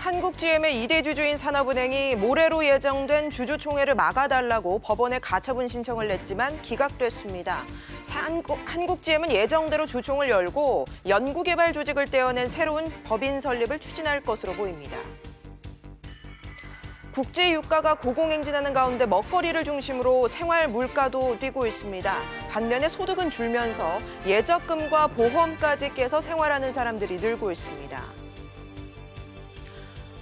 한국GM의 2대 주주인 산업은행이 모레로 예정된 주주총회를 막아달라고 법원에 가처분 신청을 냈지만 기각됐습니다. 한국GM은 예정대로 주총을 열고 연구개발 조직을 떼어낸 새로운 법인 설립을 추진할 것으로 보입니다. 국제 유가가 고공행진하는 가운데 먹거리를 중심으로 생활 물가도 뛰고 있습니다. 반면에 소득은 줄면서 예적금과 보험까지 깨서 생활하는 사람들이 늘고 있습니다.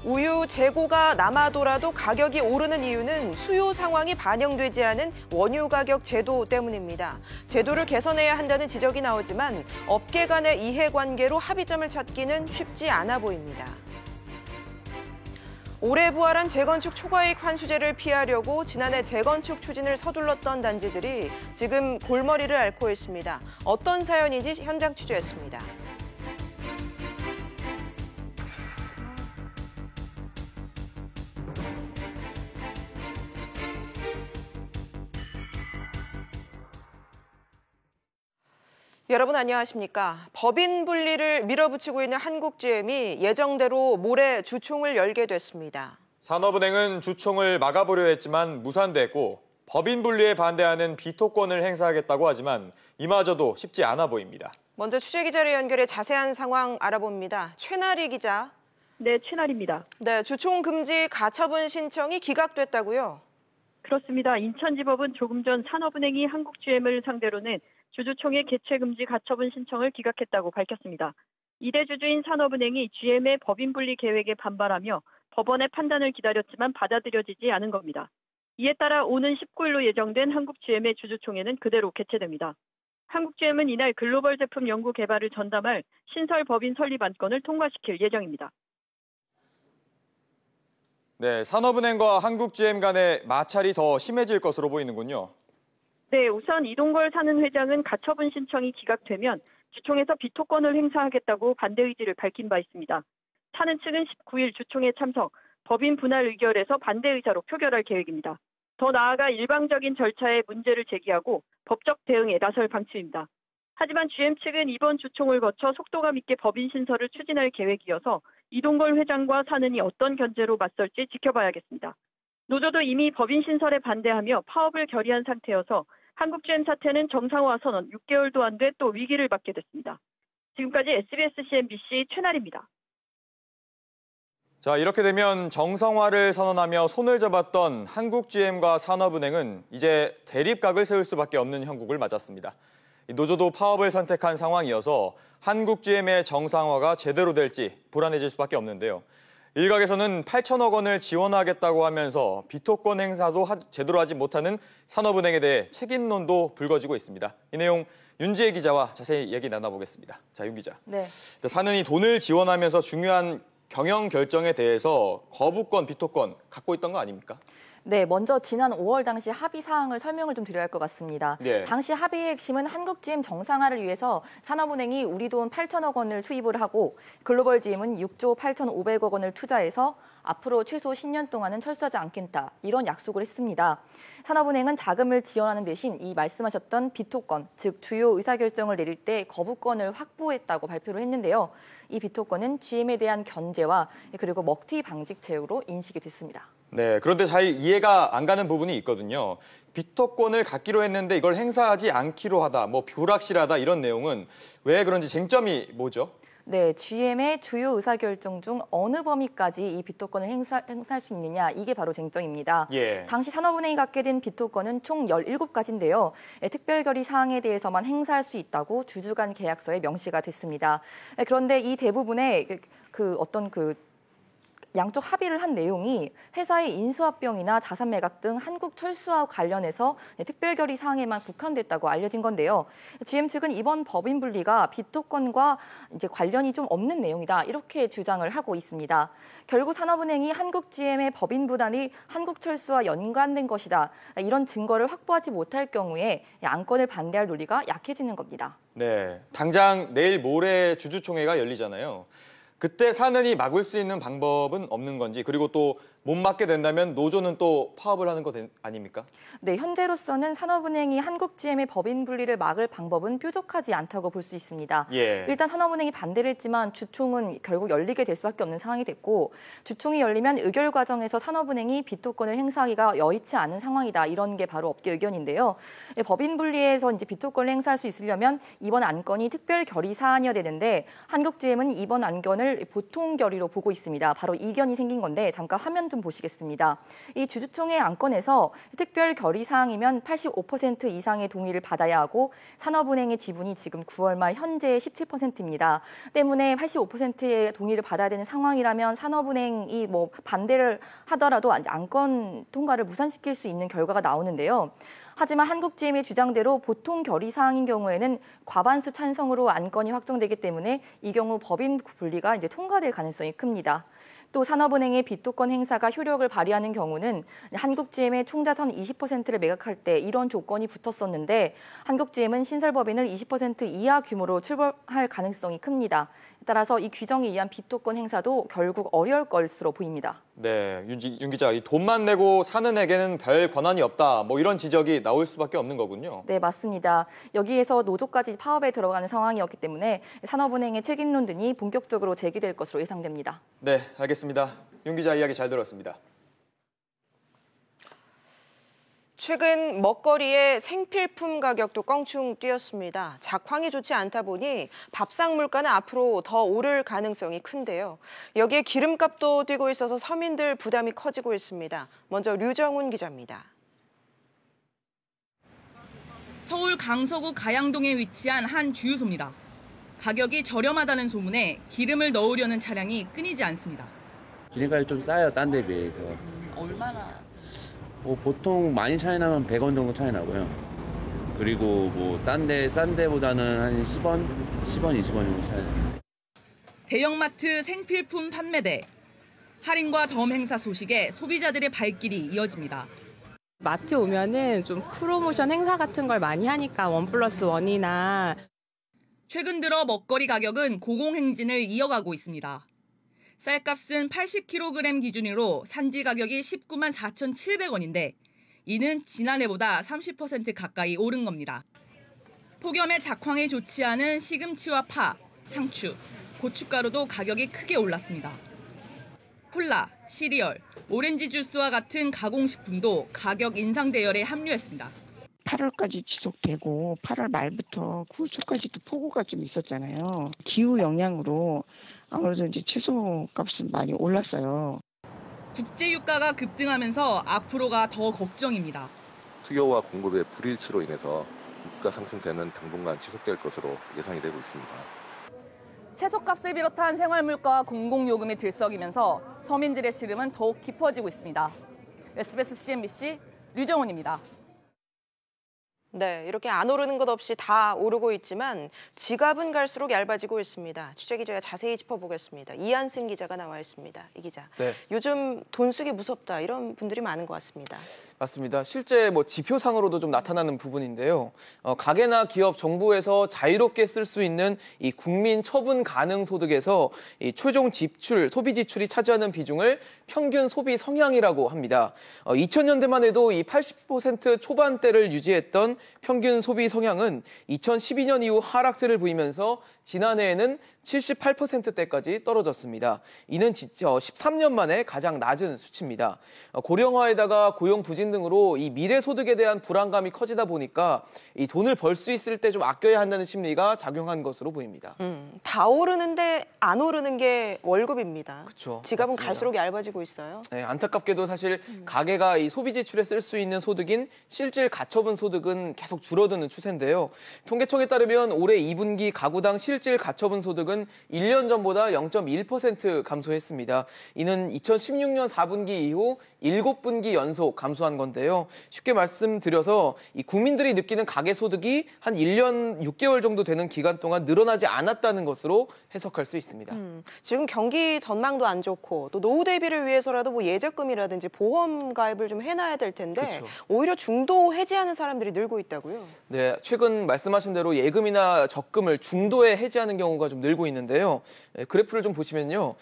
우유 재고가 남아돌아도 가격이 오르는 이유는 수요 상황이 반영되지 않은 원유 가격 제도 때문입니다. 제도를 개선해야 한다는 지적이 나오지만 업계 간의 이해관계로 합의점을 찾기는 쉽지 않아 보입니다. 올해 부활한 재건축 초과이익 환수제를 피하려고 지난해 재건축 추진을 서둘렀던 단지들이 지금 골머리를 앓고 있습니다. 어떤 사연인지 현장 취재했습니다. 여러분 안녕하십니까? 법인 분리를 밀어붙이고 있는 한국GM이 예정대로 모레 주총을 열게 됐습니다. 산업은행은 주총을 막아보려 했지만 무산됐고 법인 분리에 반대하는 비토권을 행사하겠다고 하지만 이마저도 쉽지 않아 보입니다. 먼저 취재기자를 연결해 자세한 상황 알아봅니다. 최나리 기자. 네, 최나리입니다. 네, 주총 금지 가처분 신청이 기각됐다고요? 그렇습니다. 인천지법은 조금 전 산업은행이 한국GM을 상대로는 주주총회 개최 금지 가처분 신청을 기각했다고 밝혔습니다. 2대 주주인 산업은행이 GM의 법인 분리 계획에 반발하며 법원의 판단을 기다렸지만 받아들여지지 않은 겁니다. 이에 따라 오는 19일로 예정된 한국GM의 주주총회는 그대로 개최됩니다. 한국GM은 이날 글로벌 제품 연구 개발을 전담할 신설 법인 설립 안건을 통과시킬 예정입니다. 네, 산업은행과 한국GM 간의 마찰이 더 심해질 것으로 보이는군요. 네, 우선 이동걸 사는 회장은 가처분 신청이 기각되면 주총에서 비토권을 행사하겠다고 반대 의지를 밝힌 바 있습니다. 사는 측은 19일 주총에 참석, 법인 분할 의결에서 반대 의사로 표결할 계획입니다. 더 나아가 일방적인 절차에 문제를 제기하고 법적 대응에 나설 방침입니다. 하지만 GM 측은 이번 주총을 거쳐 속도감 있게 법인 신설을 추진할 계획이어서 이동걸 회장과 사는이 어떤 견제로 맞설지 지켜봐야겠습니다. 노조도 이미 법인 신설에 반대하며 파업을 결의한 상태여서 한국GM 사태는 정상화 선언 6개월도 안 돼 또 위기를 맞게 됐습니다. 지금까지 SBS CNBC 최나리입니다. 자, 이렇게 되면 정상화를 선언하며 손을 잡았던 한국GM과 산업은행은 이제 대립각을 세울 수밖에 없는 형국을 맞았습니다. 노조도 파업을 선택한 상황이어서 한국GM의 정상화가 제대로 될지 불안해질 수밖에 없는데요. 일각에서는 8천억 원을 지원하겠다고 하면서 비토권 행사도 제대로 하지 못하는 산업은행에 대해 책임론도 불거지고 있습니다. 이 내용 윤지혜 기자와 자세히 얘기 나눠보겠습니다. 자, 윤 기자. 네. 산은이 돈을 지원하면서 중요한 경영 결정에 대해서 거부권, 비토권 갖고 있던 거 아닙니까? 네, 먼저 지난 5월 당시 합의 사항을 설명을 좀 드려야 할 것 같습니다. 네. 당시 합의의 핵심은 한국GM 정상화를 위해서 산업은행이 우리 돈 8천억 원을 투입을 하고 글로벌GM은 6조 8,500억 원을 투자해서 앞으로 최소 10년 동안은 철수하지 않겠다, 이런 약속을 했습니다. 산업은행은 자금을 지원하는 대신 이 말씀하셨던 비토권, 즉 주요 의사결정을 내릴 때 거부권을 확보했다고 발표를 했는데요. 이 비토권은 GM에 대한 견제와 그리고 먹튀 방지 제휴로 인식이 됐습니다. 네, 그런데 잘 이해가 안 가는 부분이 있거든요. 비토권을 갖기로 했는데 이걸 행사하지 않기로 하다, 불확실하다 이런 내용은 왜 그런지 쟁점이 뭐죠? 네, GM의 주요 의사결정 중 어느 범위까지 이 비토권을 행사할 수 있느냐, 이게 바로 쟁점입니다. 예. 당시 산업은행이 갖게 된 비토권은 총 17가지인데요. 특별결의 사항에 대해서만 행사할 수 있다고 주주 간 계약서에 명시가 됐습니다. 그런데 이 대부분의 양쪽 합의를 한 내용이 회사의 인수합병이나 자산 매각 등 한국 철수와 관련해서 특별결의 사항에만 국한됐다고 알려진 건데요. GM 측은 이번 법인 분리가 비토권과 이제 관련이 좀 없는 내용이다, 이렇게 주장을 하고 있습니다. 결국 산업은행이 한국GM의 법인 분할이 한국철수와 연관된 것이다, 이런 증거를 확보하지 못할 경우에 안건을 반대할 논리가 약해지는 겁니다. 네, 당장 내일 모레 주주총회가 열리잖아요. 그때 산은이 막을 수 있는 방법은 없는 건지, 그리고 또 못 맞게 된다면 노조는 또 파업을 하는 거 아닙니까? 네, 현재로서는 산업은행이 한국GM의 법인 분리를 막을 방법은 뾰족하지 않다고 볼 수 있습니다. 예. 일단 산업은행이 반대를 했지만 주총은 결국 열리게 될 수밖에 없는 상황이 됐고 주총이 열리면 의결 과정에서 산업은행이 비토권을 행사하기가 여의치 않은 상황이다. 이런 게 바로 업계 의견인데요. 법인 분리에서 이제 비토권을 행사할 수 있으려면 이번 안건이 특별 결의 사안이어야 되는데 한국GM은 이번 안건을 보통 결의로 보고 있습니다. 바로 이견이 생긴 건데 잠깐 화면 좀 보시겠습니다. 이 주주총회 안건에서 특별 결의 사항이면 85% 이상의 동의를 받아야 하고 산업은행의 지분이 지금 9월 말 현재의 17%입니다. 때문에 85%의 동의를 받아야 되는 상황이라면 산업은행이 뭐 반대를 하더라도 안건 통과를 무산시킬 수 있는 결과가 나오는데요. 하지만 한국GM의 주장대로 보통 결의 사항인 경우에는 과반수 찬성으로 안건이 확정되기 때문에 이 경우 법인 분리가 이제 통과될 가능성이 큽니다. 또 산업은행의 비토권 행사가 효력을 발휘하는 경우는 한국GM의 총자산 20%를 매각할 때 이런 조건이 붙었었는데 한국GM은 신설법인을 20% 이하 규모로 출범할 가능성이 큽니다. 따라서 이 규정에 의한 비토권 행사도 결국 어려울 것으로 보입니다. 네, 윤 기자, 이 돈만 내고 사는 에게는 별 권한이 없다. 뭐 이런 지적이 나올 수밖에 없는 거군요. 네, 맞습니다. 여기에서 노조까지 파업에 들어가는 상황이었기 때문에 산업은행의 책임론 등이 본격적으로 제기될 것으로 예상됩니다. 네, 알겠습니다. 윤 기자 이야기 잘 들었습니다. 최근 먹거리의 생필품 가격도 껑충 뛰었습니다. 작황이 좋지 않다 보니 밥상 물가는 앞으로 더 오를 가능성이 큰데요. 여기에 기름값도 뛰고 있어서 서민들 부담이 커지고 있습니다. 먼저 류정훈 기자입니다. 서울 강서구 가양동에 위치한 한 주유소입니다. 가격이 저렴하다는 소문에 기름을 넣으려는 차량이 끊이지 않습니다. 기름값이 좀 싸요, 딴 데 비해서. 얼마나? 보통 많이 차이 나면 100원 정도 차이 나고요. 그리고 뭐 딴 데 싼 데보다는 한 10원, 20원 정도 차이 나요. 대형마트 생필품 판매대. 할인과 덤 행사 소식에 소비자들의 발길이 이어집니다. 마트 오면은 좀 프로모션 행사 같은 걸 많이 하니까 1+1이나. 최근 들어 먹거리 가격은 고공행진을 이어가고 있습니다. 쌀값은 80kg 기준으로 산지 가격이 19만 4,700원인데 이는 지난해보다 30% 가까이 오른 겁니다. 폭염에 작황이 좋지 않은 시금치와 파, 상추, 고춧가루도 가격이 크게 올랐습니다. 콜라, 시리얼, 오렌지 주스와 같은 가공식품도 가격 인상 대열에 합류했습니다. 8월까지 지속되고 8월 말부터 9월 초까지도 폭우가 좀 있었잖아요. 기후 영향으로 아무래도 이제 채소 값은 많이 올랐어요. 국제 유가가 급등하면서 앞으로가 더 걱정입니다. 수요와 공급의 불일치로 인해서 물가 상승세는 당분간 지속될 것으로 예상이 되고 있습니다. 채소값을 비롯한 생활물가와 공공요금이 들썩이면서 서민들의 시름은 더욱 깊어지고 있습니다. SBS CNBC 류정훈입니다. 네, 이렇게 안 오르는 것 없이 다 오르고 있지만 지갑은 갈수록 얇아지고 있습니다. 취재 기자가 자세히 짚어보겠습니다. 이한승 기자가 나와 있습니다. 이 기자, 네. 요즘 돈 쓰기 무섭다 이런 분들이 많은 것 같습니다. 맞습니다. 실제 지표상으로도 좀 나타나는 부분인데요. 가게나 기업, 정부에서 자유롭게 쓸 수 있는 이 국민 처분 가능 소득에서 이 최종 지출, 소비 지출이 차지하는 비중을 평균 소비 성향이라고 합니다. 2000년대만 해도 이 80% 초반대를 유지했던 평균 소비 성향은 2012년 이후 하락세를 보이면서 지난해에는 78%대까지 떨어졌습니다. 이는 13년 만에 가장 낮은 수치입니다. 고령화에다가 고용 부진 등으로 이 미래 소득에 대한 불안감이 커지다 보니까 이 돈을 벌 수 있을 때 좀 아껴야 한다는 심리가 작용한 것으로 보입니다. 다 오르는데 안 오르는 게 월급입니다. 그렇죠. 지갑은 맞습니다. 갈수록 얇아지고 있어요. 네, 안타깝게도 사실 가게가 이 소비 지출에 쓸 수 있는 소득인 실질 가처분 소득은 계속 줄어드는 추세인데요. 통계청에 따르면 올해 2분기 가구당 실질 가처분 소득은 1년 전보다 0.1% 감소했습니다. 이는 2016년 4분기 이후 7분기 연속 감소한 건데요. 쉽게 말씀드려서 이 국민들이 느끼는 가계 소득이 한 1년 6개월 정도 되는 기간 동안 늘어나지 않았다는 것으로 해석할 수 있습니다. 지금 경기 전망도 안 좋고 또 노후 대비를 위해서라도 예적금이라든지 보험 가입을 좀 해놔야 될 텐데 그렇죠. 오히려 중도 해지하는 사람들이 늘고 늘고 있다고요? 네, 최근 말씀하신 대로 예금이나 적금을 중도에 해지하는 경우가 좀 늘고 있는데요. 그래프를 좀 보시면요.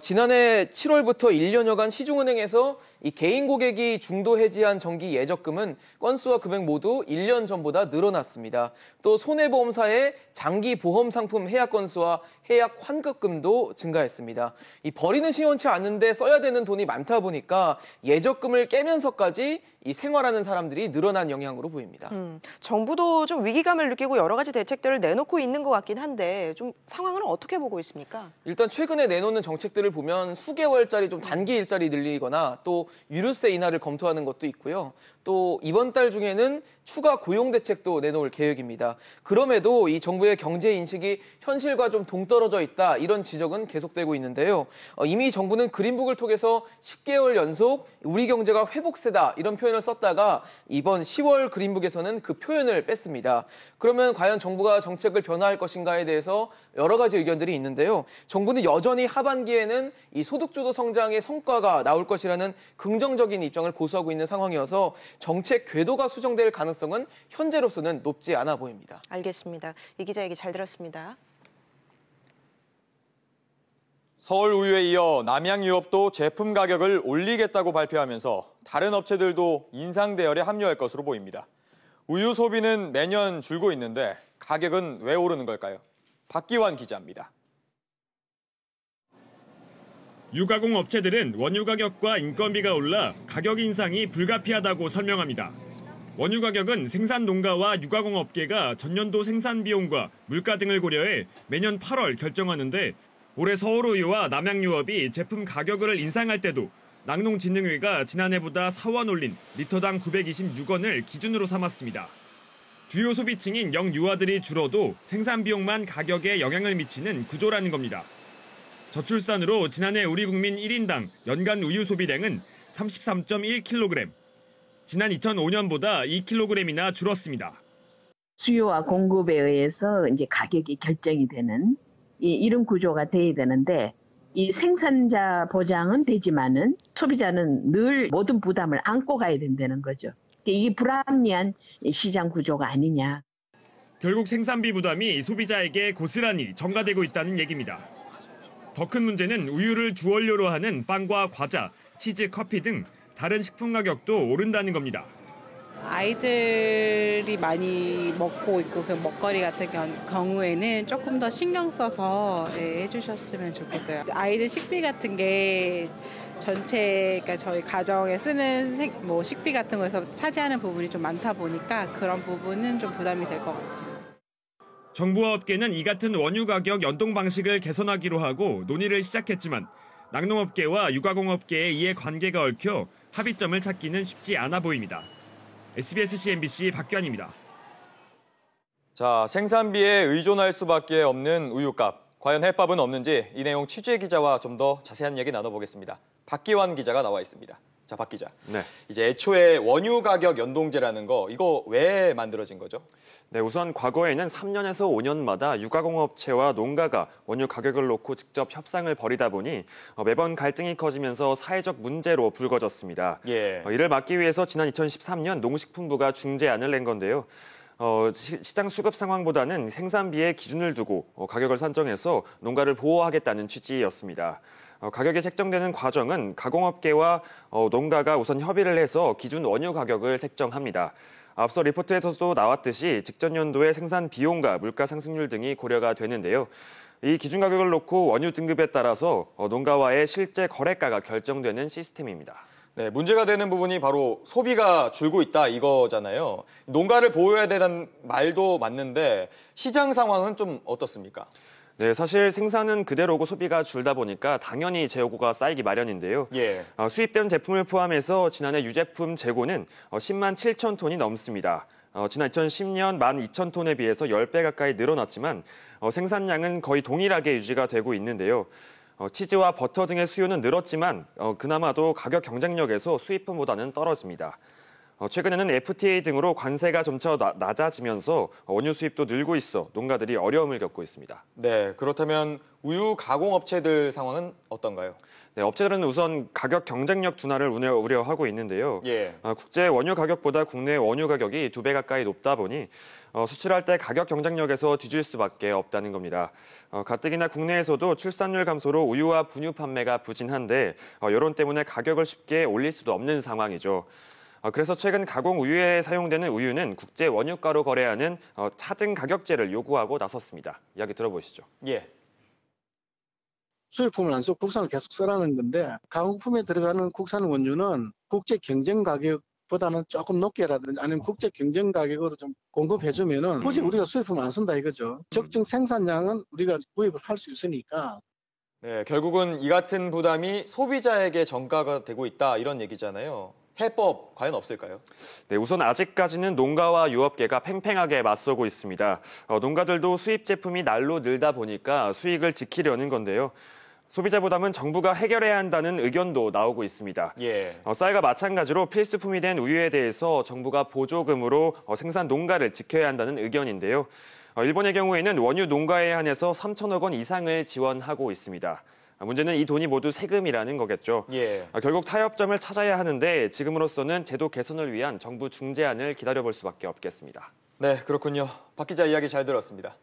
지난해 7월부터 1년여간 시중은행에서 이 개인 고객이 중도 해지한 정기 예적금은 건수와 금액 모두 1년 전보다 늘어났습니다. 또 손해보험사의 장기 보험 상품 해약 건수와 해약 환급금도 증가했습니다. 이 버리는 시원치 않은데 써야 되는 돈이 많다 보니까 예적금을 깨면서까지 이 생활하는 사람들이 늘어난 영향으로 보입니다. 정부도 좀 위기감을 느끼고 여러 가지 대책들을 내놓고 있는 것 같긴 한데 좀 상황을 어떻게 보고 있습니까? 일단 최근에 내놓는 정책들을 보면 수개월짜리 좀 단기 일자리 늘리거나 또 유류세 인하를 검토하는 것도 있고요. 또 이번 달 중에는 추가 고용 대책도 내놓을 계획입니다. 그럼에도 이 정부의 경제 인식이 현실과 좀 동떨어져 있다 이런 지적은 계속되고 있는데요. 이미 정부는 그린북을 통해서 10개월 연속 우리 경제가 회복세다 이런 표현을 썼다가 이번 10월 그린북에서는 그 표현을 뺐습니다. 그러면 과연 정부가 정책을 변화할 것인가에 대해서 여러 가지 의견들이 있는데요. 정부는 여전히 하반기에는 이 소득주도 성장의 성과가 나올 것이라는 긍정적인 입장을 고수하고 있는 상황이어서 정책 궤도가 수정될 가능성은 현재로서는 높지 않아 보입니다. 알겠습니다. 이 기자 얘기 잘 들었습니다. 서울우유에 이어 남양유업도 제품 가격을 올리겠다고 발표하면서 다른 업체들도 인상 대열에 합류할 것으로 보입니다. 우유 소비는 매년 줄고 있는데 가격은 왜 오르는 걸까요? 박기환 기자입니다. 유가공 업체들은 원유 가격과 인건비가 올라 가격 인상이 불가피하다고 설명합니다. 원유 가격은 생산 농가와 유가공 업계가 전년도 생산 비용과 물가 등을 고려해 매년 8월 결정하는데 올해 서울우유와 남양유업이 제품 가격을 인상할 때도 낙농진흥회가 지난해보다 4원 올린 리터당 926원을 기준으로 삼았습니다. 주요 소비층인 영유아들이 줄어도 생산 비용만 가격에 영향을 미치는 구조라는 겁니다. 저출산으로 지난해 우리 국민 1인당 연간 우유 소비량은 33.1kg, 지난 2005년보다 2kg이나 줄었습니다. 수요와 공급에 의해서 이제 가격이 결정이 되는 이런 구조가 돼야 되는데 이 생산자 보장은 되지만은 소비자는 늘 모든 부담을 안고 가야 된다는 거죠. 이게 불합리한 시장 구조가 아니냐. 결국 생산비 부담이 소비자에게 고스란히 전가되고 있다는 얘기입니다. 더 큰 문제는 우유를 주원료로 하는 빵과 과자, 치즈, 커피 등 다른 식품 가격도 오른다는 겁니다. 아이들이 많이 먹고 있고 그 먹거리 같은 경우에는 조금 더 신경 써서 해주셨으면 좋겠어요. 아이들 식비 같은 게 전체 그러니까 저희 가정에 쓰는 식비 같은 거에서 차지하는 부분이 좀 많다 보니까 그런 부분은 좀 부담이 될 것 같아요. 정부와 업계는 이 같은 원유 가격 연동 방식을 개선하기로 하고 논의를 시작했지만 낙농업계와 유가공업계의 이해 관계가 얽혀 합의점을 찾기는 쉽지 않아 보입니다. SBS CNBC 박규환입니다. 자, 생산비에 의존할 수밖에 없는 우유값. 과연 햇밥은 없는지 이 내용 취재 기자와 좀 더 자세한 얘기 나눠보겠습니다. 박기환 기자가 나와 있습니다. 자, 박 기자. 네. 이제 애초에 원유 가격 연동제라는 거 이거 왜 만들어진 거죠? 네, 우선 과거에는 3년에서 5년마다 유가공업체와 농가가 원유 가격을 놓고 직접 협상을 벌이다 보니 매번 갈등이 커지면서 사회적 문제로 불거졌습니다. 예. 이를 막기 위해서 지난 2013년 농식품부가 중재안을 낸 건데요. 시장 수급 상황보다는 생산비에 기준을 두고 가격을 산정해서 농가를 보호하겠다는 취지였습니다. 가격이 책정되는 과정은 가공업계와 농가가 우선 협의를 해서 기준 원유 가격을 책정합니다. 앞서 리포트에서도 나왔듯이 직전 연도의 생산 비용과 물가 상승률 등이 고려가 되는데요. 이 기준 가격을 놓고 원유 등급에 따라서 농가와의 실제 거래가가 결정되는 시스템입니다. 네, 문제가 되는 부분이 바로 소비가 줄고 있다 이거잖아요. 농가를 보호해야 되는 말도 맞는데 시장 상황은 좀 어떻습니까? 네, 사실 생산은 그대로고 소비가 줄다 보니까 당연히 재고가 쌓이기 마련인데요. 예. 수입된 제품을 포함해서 지난해 유제품 재고는 10만 7천 톤이 넘습니다. 지난 2010년 12,000톤에 비해서 10배 가까이 늘어났지만 생산량은 거의 동일하게 유지가 되고 있는데요. 치즈와 버터 등의 수요는 늘었지만 그나마도 가격 경쟁력에서 수입품보다는 떨어집니다. 최근에는 FTA 등으로 관세가 점차 낮아지면서 원유 수입도 늘고 있어 농가들이 어려움을 겪고 있습니다. 네, 그렇다면 우유 가공업체들 상황은 어떤가요? 네, 업체들은 우선 가격 경쟁력 둔화를 우려하고 있는데요. 예. 국제 원유 가격보다 국내 원유 가격이 2배 가까이 높다 보니 수출할 때 가격 경쟁력에서 뒤질 수밖에 없다는 겁니다. 가뜩이나 국내에서도 출산율 감소로 우유와 분유 판매가 부진한데 여론 때문에 가격을 쉽게 올릴 수도 없는 상황이죠. 그래서 최근 가공 우유에 사용되는 우유는 국제 원유가로 거래하는 차등 가격제를 요구하고 나섰습니다. 이야기 들어보시죠. 예. 수입품을 안 쓰고 국산을 계속 쓰라는 건데 가공품에 들어가는 국산 원유는 국제 경쟁 가격보다는 조금 높게라든지 아니면 국제 경쟁 가격으로 좀 공급해주면은 굳이 우리가 수입품을 안 쓴다 이거죠. 적정 생산량은 우리가 구입을 할 수 있으니까. 네, 결국은 이 같은 부담이 소비자에게 전가가 되고 있다 이런 얘기잖아요. 해법 과연 없을까요? 네, 우선 아직까지는 농가와 유업계가 팽팽하게 맞서고 있습니다. 농가들도 수입 제품이 날로 늘다 보니까 수익을 지키려는 건데요. 소비자 부담은 정부가 해결해야 한다는 의견도 나오고 있습니다. 예. 쌀과 마찬가지로 필수품이 된 우유에 대해서 정부가 보조금으로 생산 농가를 지켜야 한다는 의견인데요. 일본의 경우에는 원유 농가에 한해서 3천억 원 이상을 지원하고 있습니다. 문제는 이 돈이 모두 세금이라는 거겠죠. 예. 결국 타협점을 찾아야 하는데 지금으로서는 제도 개선을 위한 정부 중재안을 기다려볼 수밖에 없겠습니다. 네, 그렇군요. 박 기자 이야기 잘 들었습니다.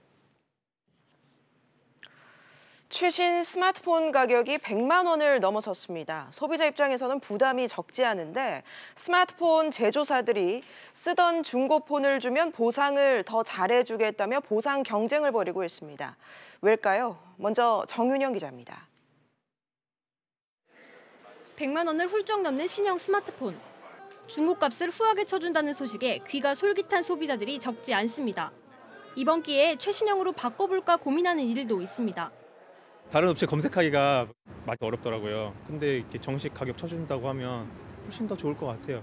최신 스마트폰 가격이 100만 원을 넘어섰습니다. 소비자 입장에서는 부담이 적지 않은데 스마트폰 제조사들이 쓰던 중고폰을 주면 보상을 더 잘해주겠다며 보상 경쟁을 벌이고 있습니다. 왜일까요? 먼저 정윤영 기자입니다. 100만 원을 훌쩍 넘는 신형 스마트폰. 중고값을 후하게 쳐준다는 소식에 귀가 솔깃한 소비자들이 적지 않습니다. 이번 기회에 최신형으로 바꿔볼까 고민하는 이들도 있습니다. 다른 업체 검색하기가 많이 어렵더라고요. 근데 이렇게 정식 가격 쳐준다고 하면 훨씬 더 좋을 것 같아요.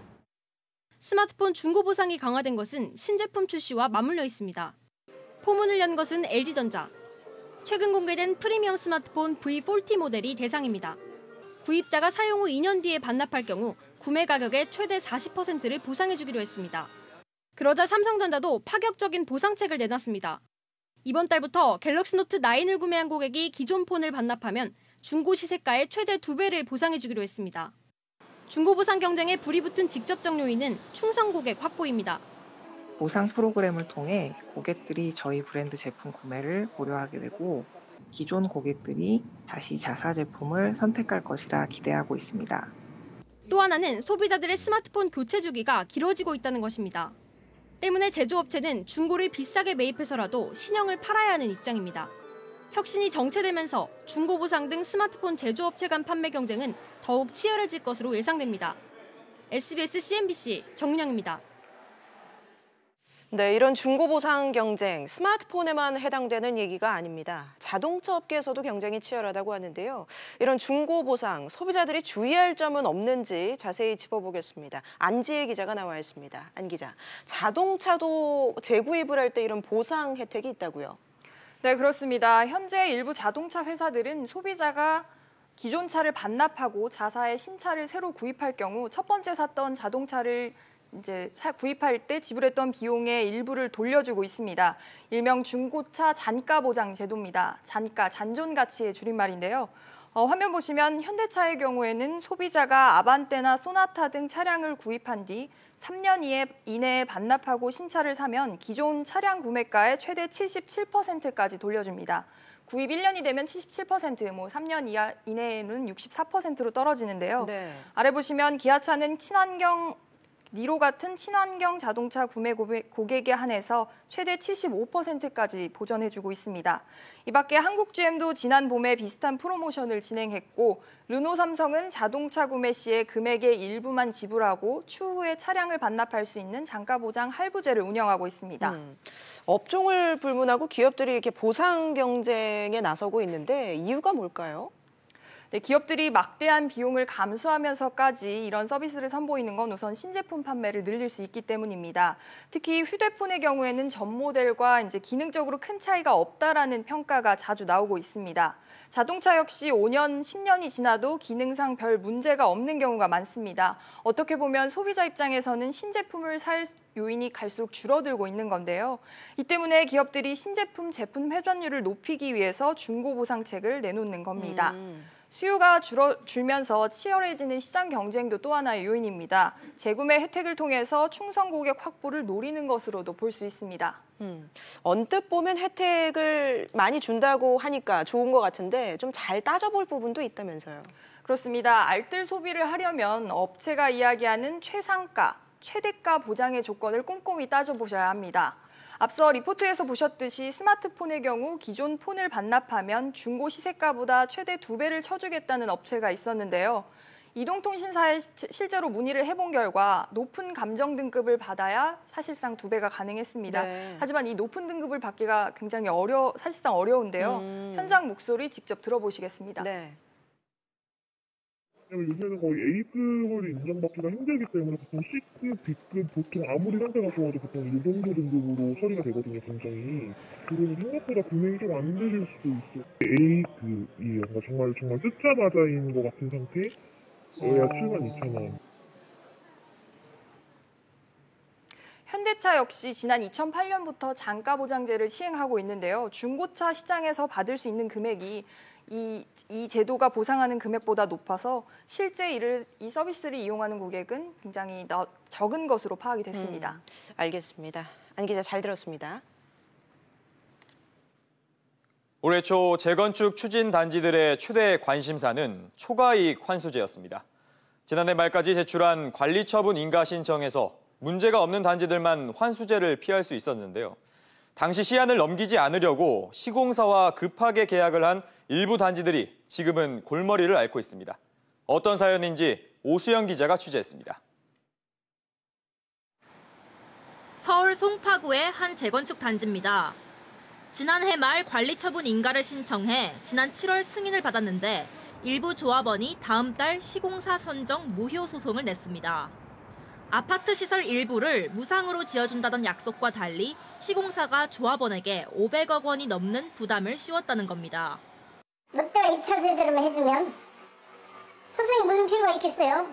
스마트폰 중고 보상이 강화된 것은 신제품 출시와 맞물려 있습니다. 포문을 연 것은 LG전자. 최근 공개된 프리미엄 스마트폰 V40 모델이 대상입니다. 구입자가 사용 후 2년 뒤에 반납할 경우 구매 가격의 최대 40%를 보상해주기로 했습니다. 그러자 삼성전자도 파격적인 보상책을 내놨습니다. 이번 달부터 갤럭시 노트 9을 구매한 고객이 기존 폰을 반납하면 중고 시세가의 최대 2배를 보상해주기로 했습니다. 중고 보상 경쟁에 불이 붙은 직접적 요인은 충성 고객 확보입니다. 보상 프로그램을 통해 고객들이 저희 브랜드 제품 구매를 고려하게 되고 기존 고객들이 다시 자사 제품을 선택할 것이라 기대하고 있습니다. 또 하나는 소비자들의 스마트폰 교체 주기가 길어지고 있다는 것입니다. 때문에 제조업체는 중고를 비싸게 매입해서라도 신형을 팔아야 하는 입장입니다. 혁신이 정체되면서 중고 보상 등 스마트폰 제조업체 간 판매 경쟁은 더욱 치열해질 것으로 예상됩니다. SBS CNBC 정윤영입니다. 네, 이런 중고 보상 경쟁, 스마트폰에만 해당되는 얘기가 아닙니다. 자동차 업계에서도 경쟁이 치열하다고 하는데요. 이런 중고 보상, 소비자들이 주의할 점은 없는지 자세히 짚어보겠습니다. 안지혜 기자가 나와 있습니다. 안 기자, 자동차도 재구입을 할 때 이런 보상 혜택이 있다고요? 네, 그렇습니다. 현재 일부 자동차 회사들은 소비자가 기존 차를 반납하고 자사의 신차를 새로 구입할 경우 첫 번째 샀던 자동차를 구입할 때 지불했던 비용의 일부를 돌려주고 있습니다. 일명 중고차 잔가 보장 제도입니다. 잔가, 잔존 가치의 줄임말인데요. 화면 보시면 현대차의 경우에는 소비자가 아반떼나 소나타 등 차량을 구입한 뒤 3년 이내에 반납하고 신차를 사면 기존 차량 구매가의 최대 77%까지 돌려줍니다. 구입 1년이 되면 77%, 3년 이내에는 64%로 떨어지는데요. 네. 아래 보시면 기아차는 니로 같은 친환경 자동차 구매 고객에 한해서 최대 75%까지 보전해주고 있습니다. 이 밖에 한국 GM도 지난 봄에 비슷한 프로모션을 진행했고 르노 삼성은 자동차 구매 시에 금액의 일부만 지불하고 추후에 차량을 반납할 수 있는 잔가 보장 할부제를 운영하고 있습니다. 업종을 불문하고 기업들이 이렇게 보상 경쟁에 나서고 있는데 이유가 뭘까요? 네, 기업들이 막대한 비용을 감수하면서까지 이런 서비스를 선보이는 건 우선 신제품 판매를 늘릴 수 있기 때문입니다. 특히 휴대폰의 경우에는 전 모델과 이제 기능적으로 큰 차이가 없다라는 평가가 자주 나오고 있습니다. 자동차 역시 5년, 10년이 지나도 기능상 별 문제가 없는 경우가 많습니다. 어떻게 보면 소비자 입장에서는 신제품을 살 요인이 갈수록 줄어들고 있는 건데요. 이 때문에 기업들이 신제품 제품 회전율을 높이기 위해서 중고 보상책을 내놓는 겁니다. 수요가 줄면서 치열해지는 시장 경쟁도 또 하나의 요인입니다. 재구매 혜택을 통해서 충성 고객 확보를 노리는 것으로도 볼 수 있습니다. 언뜻 보면 혜택을 많이 준다고 하니까 좋은 것 같은데 좀 잘 따져볼 부분도 있다면서요. 그렇습니다. 알뜰 소비를 하려면 업체가 이야기하는 최상가, 최대가 보장의 조건을 꼼꼼히 따져보셔야 합니다. 앞서 리포트에서 보셨듯이 스마트폰의 경우 기존 폰을 반납하면 중고 시세가보다 최대 2배를 쳐주겠다는 업체가 있었는데요. 이동통신사에 실제로 문의를 해본 결과 높은 감정 등급을 받아야 사실상 2배가 가능했습니다. 네. 하지만 이 높은 등급을 받기가 굉장히 사실상 어려운데요. 현장 목소리 직접 들어보시겠습니다. 네. 요새는 거의 A급을 인정받기가 힘들기 때문에 보통 C급, B급 보통 아무리 상태가 좋아도 보통 이 정도 등급으로 처리가 되거든요, 굉장히. 그러면 생각보다 금액이 좀 안 되실 수도 있어요. A급이에요. 그러니까 정말 뜯자마자인 것 같은 상태여야 72,000원. 현대차 역시 지난 2008년부터 장가 보장제를 시행하고 있는데요. 중고차 시장에서 받을 수 있는 금액이 이 제도가 보상하는 금액보다 높아서 실제 이 서비스를 이용하는 고객은 굉장히 적은 것으로 파악이 됐습니다. 알겠습니다. 안 기자 잘 들었습니다. 올해 초 재건축 추진 단지들의 최대 관심사는 초과이익 환수제였습니다. 지난해 말까지 제출한 관리처분 인가 신청에서 문제가 없는 단지들만 환수제를 피할 수 있었는데요. 당시 시한을 넘기지 않으려고 시공사와 급하게 계약을 한 일부 단지들이 지금은 골머리를 앓고 있습니다. 어떤 사연인지 오수영 기자가 취재했습니다. 서울 송파구의 한 재건축 단지입니다. 지난해 말 관리처분 인가를 신청해 지난 7월 승인을 받았는데 일부 조합원이 다음 달 시공사 선정 무효 소송을 냈습니다. 아파트 시설 일부를 무상으로 지어준다던 약속과 달리 시공사가 조합원에게 500억 원이 넘는 부담을 씌웠다는 겁니다. 롯데가 입찰 세대로만 해주면 소송이 무슨 필요가 있겠어요?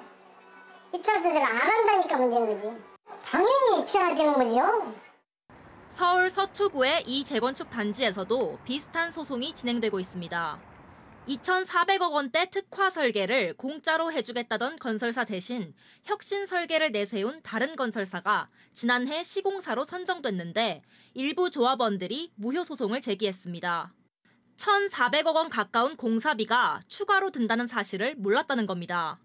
입찰 세대를 안 한다니까 문제인 거지. 당연히 취해야 되는 거죠. 서울 서초구의 이 재건축 단지에서도 비슷한 소송이 진행되고 있습니다. 2,400억 원대 특화 설계를 공짜로 해주겠다던 건설사 대신 혁신 설계를 내세운 다른 건설사가 지난해 시공사로 선정됐는데 일부 조합원들이 무효 소송을 제기했습니다. 1,400억 원 가까운 공사비가 추가로 든다는 사실을 몰랐다는 겁니다.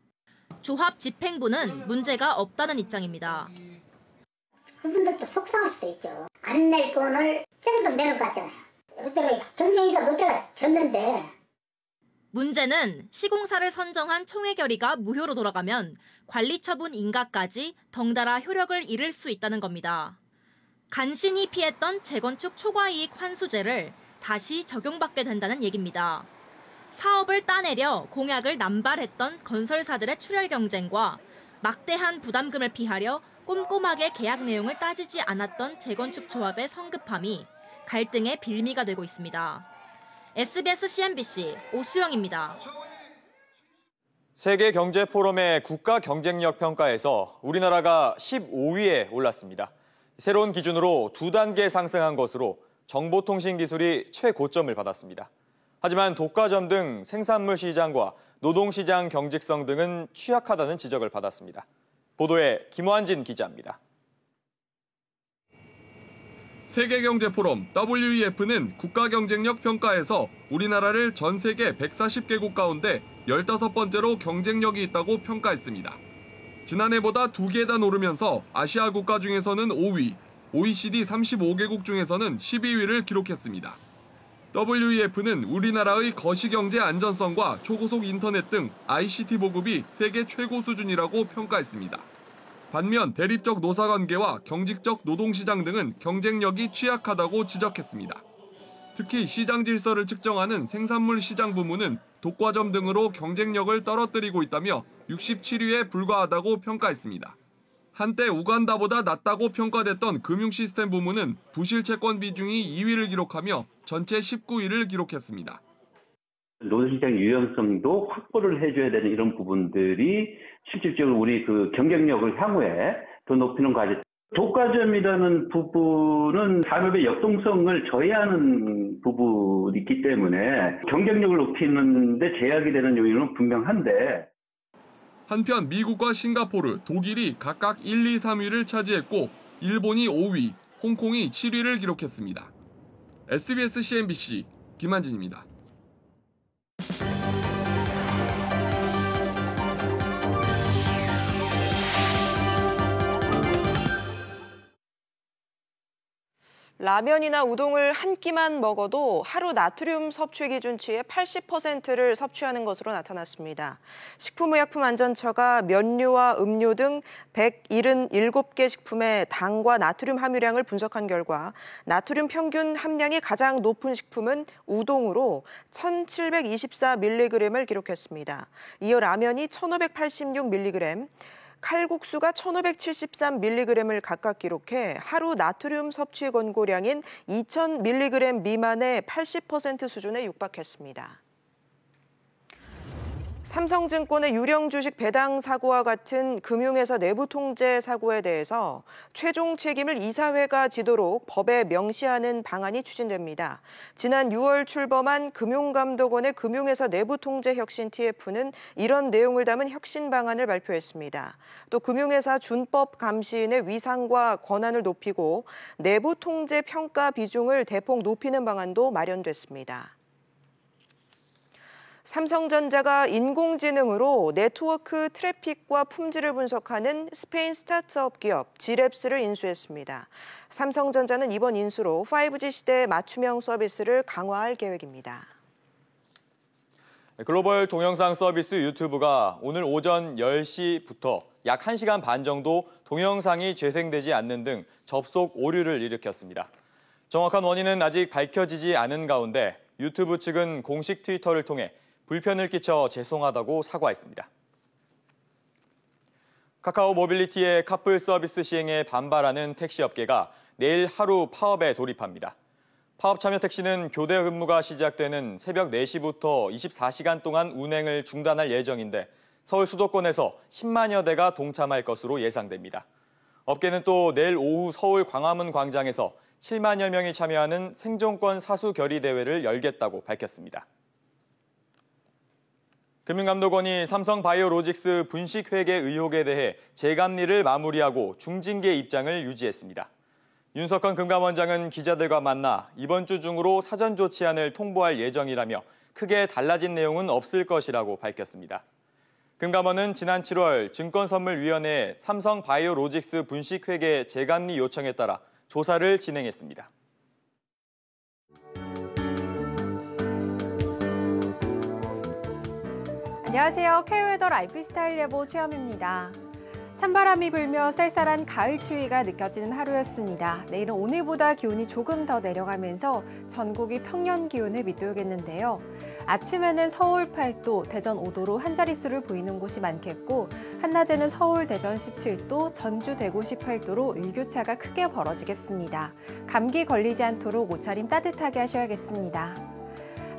조합 집행부는 문제가 없다는 입장입니다. 그분들도 속상할 수도 있죠. 안 낼 돈을 세금도 내는 것 같잖아요. 롯데가 경쟁에서 롯데가 졌는데. 문제는 시공사를 선정한 총회 결의가 무효로 돌아가면 관리처분 인가까지 덩달아 효력을 잃을 수 있다는 겁니다. 간신히 피했던 재건축 초과이익 환수제를 다시 적용받게 된다는 얘기입니다. 사업을 따내려 공약을 남발했던 건설사들의 출혈 경쟁과 막대한 부담금을 피하려 꼼꼼하게 계약 내용을 따지지 않았던 재건축 조합의 성급함이 갈등의 빌미가 되고 있습니다. SBS CNBC 오수영입니다. 세계경제포럼의 국가경쟁력 평가에서 우리나라가 15위에 올랐습니다. 새로운 기준으로 2단계 상승한 것으로 정보통신기술이 최고점을 받았습니다. 하지만 독과점 등 생산물 시장과 노동시장 경직성 등은 취약하다는 지적을 받았습니다. 보도에 김환진 기자입니다. 세계경제포럼 WEF는 국가경쟁력 평가에서 우리나라를 전 세계 140개국 가운데 15번째로 경쟁력이 있다고 평가했습니다. 지난해보다 2계단 오르면서 아시아 국가 중에서는 5위, OECD 35개국 중에서는 12위를 기록했습니다. WEF는 우리나라의 거시경제 안전성과 초고속 인터넷 등 ICT 보급이 세계 최고 수준이라고 평가했습니다. 반면 대립적 노사관계와 경직적 노동시장 등은 경쟁력이 취약하다고 지적했습니다. 특히 시장 질서를 측정하는 생산물 시장 부문은 독과점 등으로 경쟁력을 떨어뜨리고 있다며 67위에 불과하다고 평가했습니다. 한때 우간다보다 낮다고 평가됐던 금융시스템 부문은 부실 채권 비중이 2위를 기록하며 전체 19위를 기록했습니다. 노동시장 유연성도 확보를 해줘야 되는 이런 부분들이 실질적으로 우리 그 경쟁력을 향후에 더 높이는 과제. 독과점이라는 부분은 산업의 역동성을 저해하는 부분이 있기 때문에 경쟁력을 높이는 데 제약이 되는 요인은 분명한데, 한편 미국과 싱가포르, 독일이 각각 1, 2, 3위를 차지했고 일본이 5위, 홍콩이 7위를 기록했습니다. SBS CNBC 김한진입니다. 라면이나 우동을 한 끼만 먹어도 하루 나트륨 섭취 기준치의 80%를 섭취하는 것으로 나타났습니다. 식품의약품안전처가 면류와 음료 등 177개 식품의 당과 나트륨 함유량을 분석한 결과 나트륨 평균 함량이 가장 높은 식품은 우동으로 1724mg을 기록했습니다. 이어 라면이 1586mg, 칼국수가 1573mg을 각각 기록해 하루 나트륨 섭취 권고량인 2000mg 미만의 80% 수준에 육박했습니다. 삼성증권의 유령 주식 배당 사고와 같은 금융회사 내부 통제 사고에 대해서 최종 책임을 이사회가 지도록 법에 명시하는 방안이 추진됩니다. 지난 6월 출범한 금융감독원의 금융회사 내부 통제 혁신 TF는 이런 내용을 담은 혁신 방안을 발표했습니다. 또 금융회사 준법 감시인의 위상과 권한을 높이고 내부 통제 평가 비중을 대폭 높이는 방안도 마련됐습니다. 삼성전자가 인공지능으로 네트워크 트래픽과 품질을 분석하는 스페인 스타트업 기업 지랩스를 인수했습니다. 삼성전자는 이번 인수로 5G 시대의 맞춤형 서비스를 강화할 계획입니다. 글로벌 동영상 서비스 유튜브가 오늘 오전 10시부터 약 1시간 반 정도 동영상이 재생되지 않는 등 접속 오류를 일으켰습니다. 정확한 원인은 아직 밝혀지지 않은 가운데 유튜브 측은 공식 트위터를 통해 불편을 끼쳐 죄송하다고 사과했습니다. 카카오 모빌리티의 카풀 서비스 시행에 반발하는 택시업계가 내일 하루 파업에 돌입합니다. 파업 참여 택시는 교대 근무가 시작되는 새벽 4시부터 24시간 동안 운행을 중단할 예정인데 서울 수도권에서 10만여 대가 동참할 것으로 예상됩니다. 업계는 또 내일 오후 서울 광화문 광장에서 7만여 명이 참여하는 생존권 사수 결의 대회를 열겠다고 밝혔습니다. 금융감독원이 삼성바이오로직스 분식회계 의혹에 대해 재감리를 마무리하고 중징계 입장을 유지했습니다. 윤석헌 금감원장은 기자들과 만나 이번 주 중으로 사전 조치안을 통보할 예정이라며 크게 달라진 내용은 없을 것이라고 밝혔습니다. 금감원은 지난 7월 증권선물위원회에 삼성바이오로직스 분식회계 재감리 요청에 따라 조사를 진행했습니다. 안녕하세요. K웨더 라이프스타일 예보 최현미입니다. 찬바람이 불며 쌀쌀한 가을 추위가 느껴지는 하루였습니다. 내일은 오늘보다 기온이 조금 더 내려가면서 전국이 평년 기온을 밑돌겠는데요. 아침에는 서울 8도, 대전 5도로 한 자릿수를 보이는 곳이 많겠고 한낮에는 서울, 대전 17도, 전주, 대구 18도로 일교차가 크게 벌어지겠습니다. 감기 걸리지 않도록 옷차림 따뜻하게 하셔야겠습니다.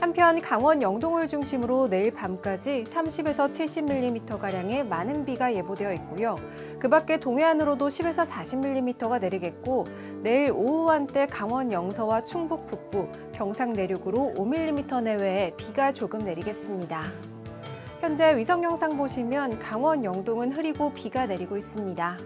한편 강원 영동을 중심으로 내일 밤까지 30에서 70mm가량의 많은 비가 예보되어 있고요. 그 밖에 동해안으로도 10에서 40mm가 내리겠고 내일 오후 한때 강원 영서와 충북 북부, 경상 내륙으로 5mm 내외의 비가 조금 내리겠습니다. 현재 위성 영상 보시면 강원 영동은 흐리고 비가 내리고 있습니다.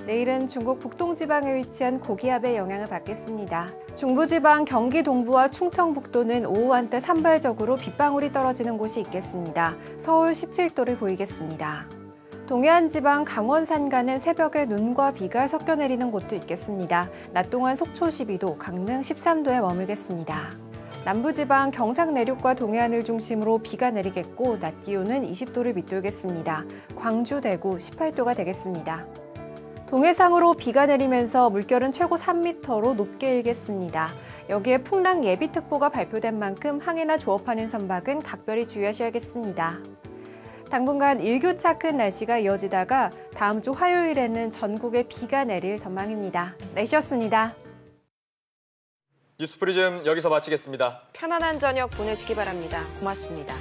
내일은 중국 북동지방에 위치한 고기압의 영향을 받겠습니다. 중부지방 경기 동부와 충청북도는 오후 한때 산발적으로 빗방울이 떨어지는 곳이 있겠습니다. 서울 17도를 보이겠습니다. 동해안 지방 강원 산간은 새벽에 눈과 비가 섞여 내리는 곳도 있겠습니다. 낮 동안 속초 12도, 강릉 13도에 머물겠습니다. 남부지방 경상 내륙과 동해안을 중심으로 비가 내리겠고 낮 기온은 20도를 밑돌겠습니다. 광주, 대구 18도가 되겠습니다. 동해상으로 비가 내리면서 물결은 최고 3m로 높게 일겠습니다. 여기에 풍랑 예비특보가 발표된 만큼 항해나 조업하는 선박은 각별히 주의하셔야겠습니다. 당분간 일교차 큰 날씨가 이어지다가 다음 주 화요일에는 전국에 비가 내릴 전망입니다. 날씨였습니다. 뉴스프리즘 여기서 마치겠습니다. 편안한 저녁 보내시기 바랍니다. 고맙습니다.